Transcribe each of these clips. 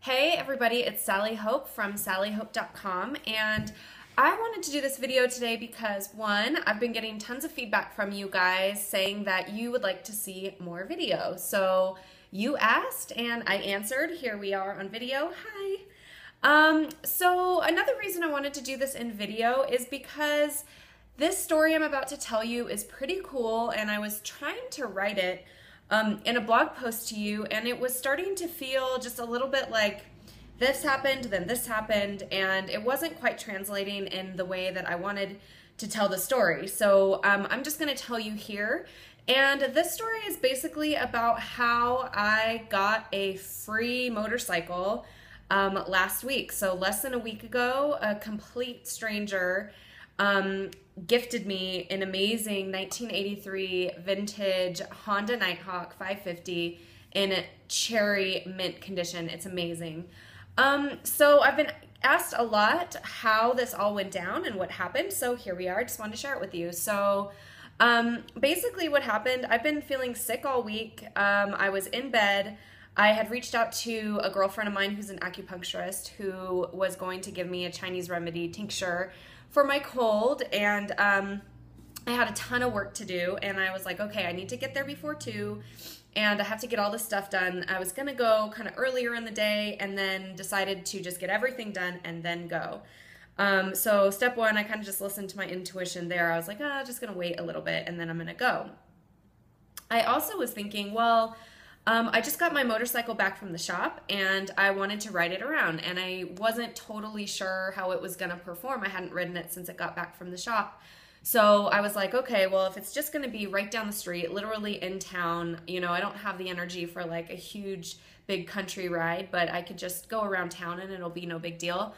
Hey everybody, it's Sally Hope from sallyhope.com, and I wanted to do this video today because one, I've been getting tons of feedback from you guys saying that you would like to see more video. So you asked and I answered. Here we are on video. Hi. So another reason I wanted to do this in video is because this story I'm about to tell you is pretty cool, and I was trying to write it in a blog post to you, and it was starting to feel just a little bit like this happened, then this happened, and it wasn't quite translating in the way that I wanted to tell the story. So I'm just going to tell you here. And this story is basically about how I got a free motorcycle last week. So less than a week ago, a complete stranger gifted me an amazing 1983 vintage Honda Nighthawk 550 in cherry mint condition. It's amazing. So I've been asked a lot how this all went down and what happened. So here we are. I just wanted to share it with you. So basically what happened, I've been feeling sick all week. I was in bed. I had reached out to a girlfriend of mine who's an acupuncturist who was going to give me a Chinese remedy tincture for my cold, and I had a ton of work to do, and I was like, okay, I need to get there before 2, and I have to get all this stuff done. I was gonna go kind of earlier in the day, and then decided to just get everything done and then go. So step one, I kind of just listened to my intuition there. I was like, I'm just gonna wait a little bit, and then I'm gonna go. I also was thinking, well, I just got my motorcycle back from the shop and I wanted to ride it around, and I wasn't totally sure how it was going to perform. I hadn't ridden it since it got back from the shop. So I was like, okay, well, if it's just going to be right down the street, literally in town, you know, I don't have the energy for like a huge big country ride, but I could just go around town and it'll be no big deal.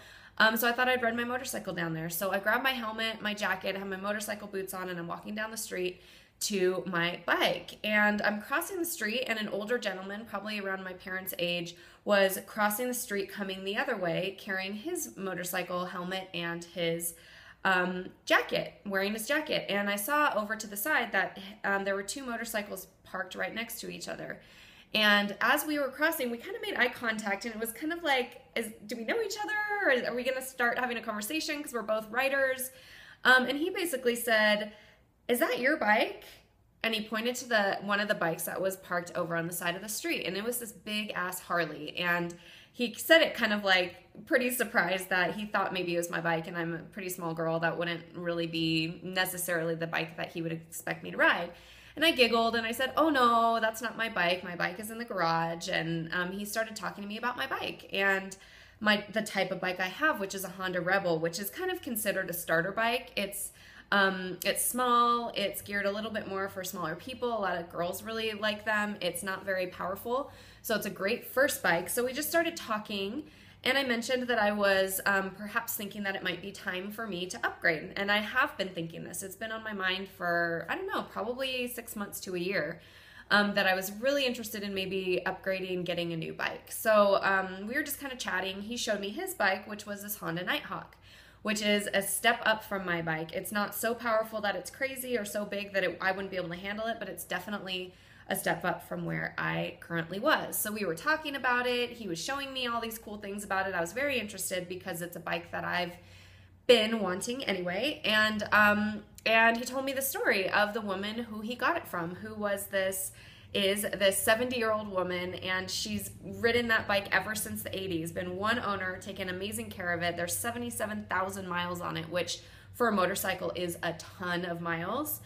So I thought I'd ride my motorcycle down there. So I grabbed my helmet, my jacket, I have my motorcycle boots on, and I'm walking down the street to my bike, and I'm crossing the street, and an older gentleman, probably around my parents' age, was crossing the street coming the other way, carrying his motorcycle helmet and his jacket, wearing his jacket. And I saw over to the side that there were 2 motorcycles parked right next to each other. And as we were crossing, we kind of made eye contact, and it was kind of like, do we know each other, or are we going to start having a conversation because we're both riders? And he basically said, "Is that your bike?" And he pointed to one of the bikes that was parked over on the side of the street, and it was this big ass Harley. And he said it kind of like pretty surprised that he thought maybe it was my bike, and I'm a pretty small girl. That wouldn't really be necessarily the bike that he would expect me to ride. And I giggled and I said, "Oh no, that's not my bike. My bike is in the garage." And he started talking to me about my bike and the type of bike I have, which is a Honda Rebel, which is kind of considered a starter bike. It's small, it's geared a little bit more for smaller people. A lot of girls really like them. It's not very powerful, so it's a great first bike. So we just started talking, and I mentioned that I was perhaps thinking that it might be time for me to upgrade. And I have been thinking this. It's been on my mind for, I don't know, probably 6 months to a year, that I was really interested in maybe upgrading, getting a new bike. So we were just kind of chatting. He showed me his bike, which was this Honda Nighthawk, which is a step up from my bike. It's not so powerful that it's crazy or so big that I wouldn't be able to handle it, but it's definitely a step up from where I currently was. So we were talking about it. He was showing me all these cool things about it. I was very interested because it's a bike that I've been wanting anyway. And he told me the story of the woman who he got it from, who is this 70-year-old woman, and she's ridden that bike ever since the 80s, been one owner, taken amazing care of it. There's 77,000 miles on it, which for a motorcycle is a ton of miles.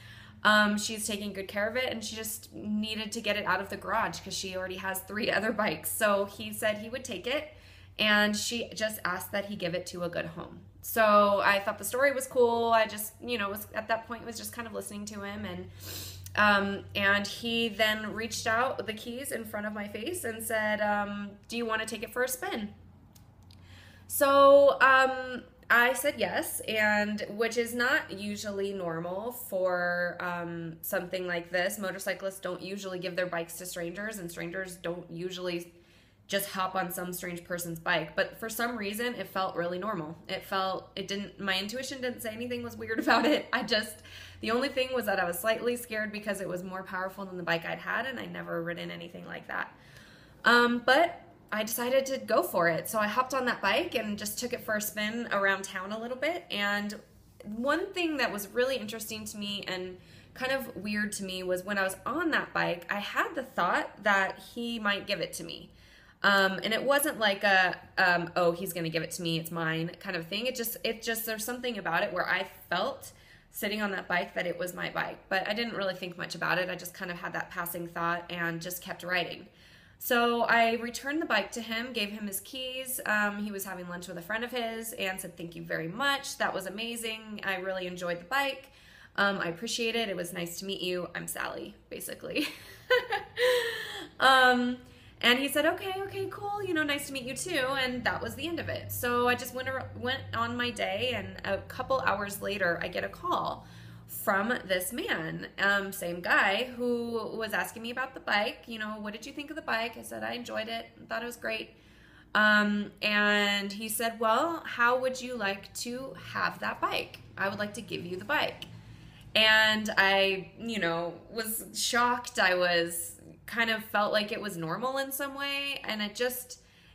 She's taking good care of it, and she just needed to get it out of the garage because she already has 3 other bikes. So he said he would take it, and she just asked that he give it to a good home. So I thought the story was cool. I just, was at that point was just kind of listening to him, and he then reached out with the keys in front of my face and said, "Do you want to take it for a spin?" So I said yes, and which is not usually normal for something like this. Motorcyclists don't usually give their bikes to strangers, and strangers don't usually just hop on some strange person's bike. But for some reason, it felt really normal. My intuition didn't say anything was weird about it. The only thing was that I was slightly scared because it was more powerful than the bike I'd had, and I'd never ridden anything like that. But I decided to go for it. So I hopped on that bike and just took it for a spin around town a little bit. And one thing that was really interesting to me and kind of weird to me was when I was on that bike, I had the thought that he might give it to me. And it wasn't like oh, he's going to give it to me, it's mine kind of thing. It just, there's something about it where I felt sitting on that bike that it was my bike, but I didn't really think much about it. I just kind of had that passing thought and just kept riding. So I returned the bike to him, gave him his keys. He was having lunch with a friend of his and said, thank you very much. That was amazing. I really enjoyed the bike. I appreciate it. It was nice to meet you. I'm Sally, basically. And he said, okay, cool. You know, nice to meet you too. And that was the end of it. So I just went on my day, and a couple hours later, I get a call from this man, same guy, who was asking me about the bike. You know, what did you think of the bike? I said, I enjoyed it. Thought it was great. And he said, well, how would you like to have that bike? I would like to give you the bike. And I, you know, was shocked. I was kind of felt like it was normal in some way. And it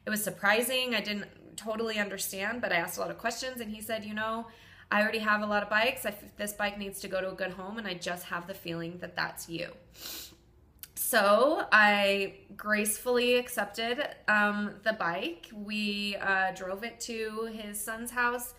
was surprising. I didn't totally understand, but I asked a lot of questions, and he said, you know, I already have a lot of bikes. This bike needs to go to a good home, and I just have the feeling that that's you. So I gracefully accepted the bike. We drove it to his son's house,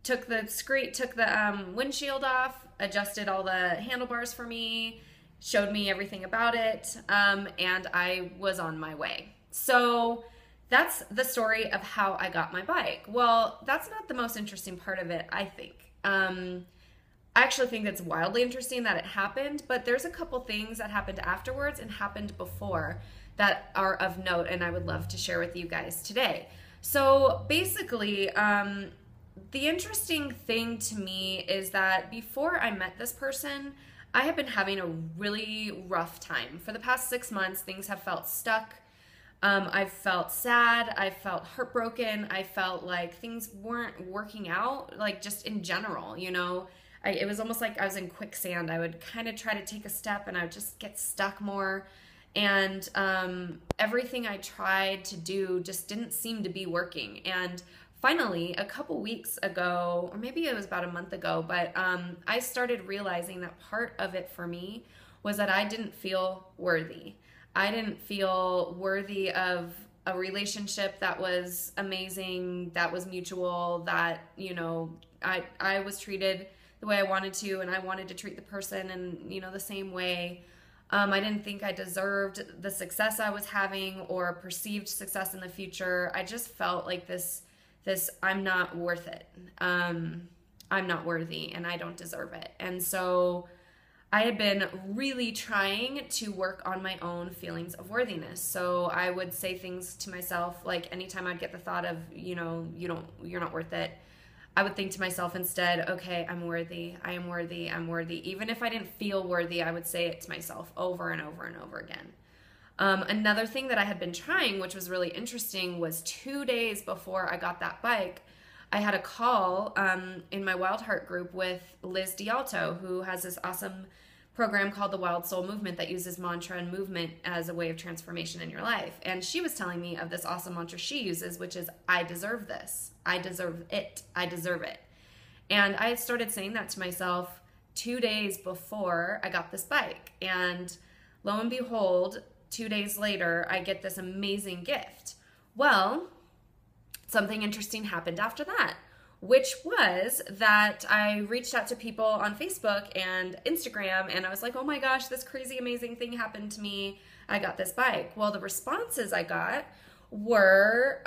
took the windshield off, adjusted all the handlebars for me, showed me everything about it, and I was on my way. So that's the story of how I got my bike. Well, that's not the most interesting part of it, I think. I actually think it's wildly interesting that it happened, but there's a couple things that happened afterwards and happened before that are of note, and I would love to share with you guys today. So basically, the interesting thing to me is that before I met this person, I have been having a really rough time. For the past 6 months, things have felt stuck. I've felt sad. I felt heartbroken. I felt like things weren't working out, like just in general, you know. It was almost like I was in quicksand. I would kind of try to take a step and I would just get stuck more. And everything I tried to do just didn't seem to be working. And finally, a couple weeks ago, or maybe it was about a month ago, but I started realizing that part of it for me was that I didn't feel worthy. I didn't feel worthy of a relationship that was amazing, that was mutual, that, you know, I was treated the way I wanted to, and I wanted to treat the person in, you know, the same way. I didn't think I deserved the success I was having or perceived success in the future. I just felt like this I'm not worth it. I'm not worthy and I don't deserve it. And so I had been really trying to work on my own feelings of worthiness. So I would say things to myself, like anytime I'd get the thought of, you know, you're not worth it, I would think to myself instead, okay, I'm worthy, I am worthy, I'm worthy. Even if I didn't feel worthy, I would say it to myself over and over and over again. Another thing that I had been trying, which was really interesting, was 2 days before I got that bike, I had a call in my Wild Heart group with Liz D'Alto, who has this awesome program called the Wild Soul Movement that uses mantra and movement as a way of transformation in your life. And she was telling me of this awesome mantra she uses, which is, I deserve this. I deserve it. I deserve it. And I had started saying that to myself 2 days before I got this bike. And lo and behold, 2 days later, I get this amazing gift. Well, something interesting happened after that, which was that I reached out to people on Facebook and Instagram, and I was like, oh my gosh, this crazy amazing thing happened to me. I got this bike. Well, the responses I got were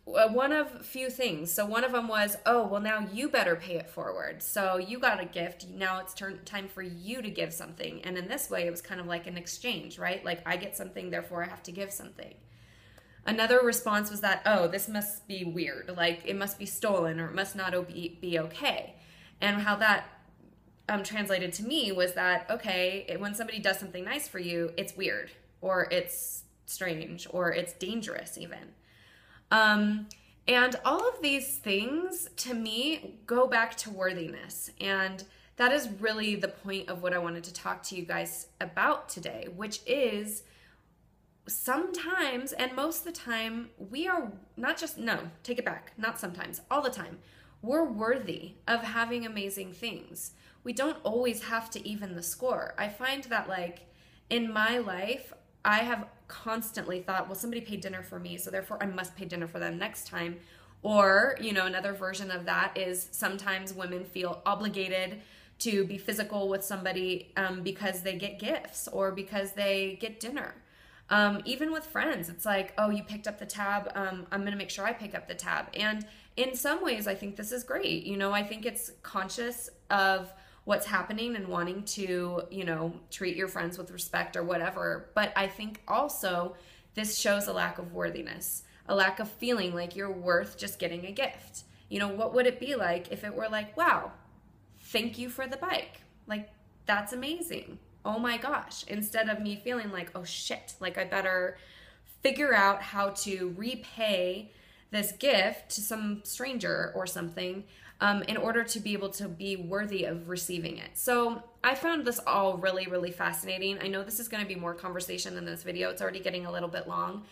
one of few things. So one of them was, oh, well, now you better pay it forward. So you got a gift. Now it's time for you to give something. And in this way, it was kind of like an exchange, right? Like I get something, therefore I have to give something. Another response was that, oh, this must be weird. Like it must be stolen or it must not be okay. And how that translated to me was that, okay, when somebody does something nice for you, it's weird or it's strange or it's dangerous even. And all of these things to me go back to worthiness. And that is really the point of what I wanted to talk to you guys about today, which is sometimes, and most of the time, we are not just, no, take it back, not sometimes, all the time, we're worthy of having amazing things. We don't always have to even the score. I find that, like, in my life, I have constantly thought, well, somebody paid dinner for me, so therefore I must pay dinner for them next time. Or, you know, another version of that is sometimes women feel obligated to be physical with somebody because they get gifts or because they get dinner. Even with friends, it's like, oh, you picked up the tab. I'm going to make sure I pick up the tab. And in some ways, I think this is great. You know, I think it's conscious of what's happening and wanting to, you know, treat your friends with respect or whatever. But I think also this shows a lack of worthiness, a lack of feeling like you're worth just getting a gift. You know, what would it be like if it were like, wow, thank you for the bike. Like, that's amazing. Oh my gosh. Instead of me feeling like, oh shit, like I better figure out how to repay this gift to some stranger or something in order to be able to be worthy of receiving it. So I found this all really, really fascinating. I know this is going to be more conversation than this video. It's already getting a little bit long.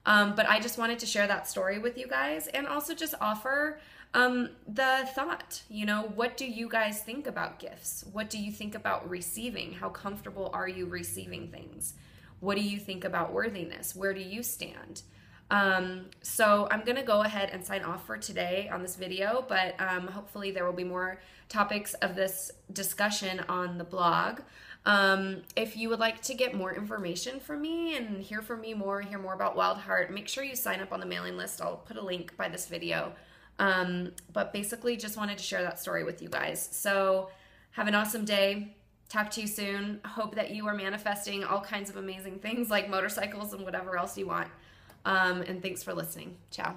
But I just wanted to share that story with you guys and also just offer the thought, you know, what do you guys think about gifts? What do you think about receiving? How comfortable are you receiving things? What do you think about worthiness? Where do you stand? So I'm going to go ahead and sign off for today on this video, but hopefully there will be more topics of this discussion on the blog. If you would like to get more information from me and hear from me more, hear more about Wild Heart, make sure you sign up on the mailing list. I'll put a link by this video. But basically just wanted to share that story with you guys. So have an awesome day. Talk to you soon. Hope that you are manifesting all kinds of amazing things like motorcycles and whatever else you want. And thanks for listening. Ciao.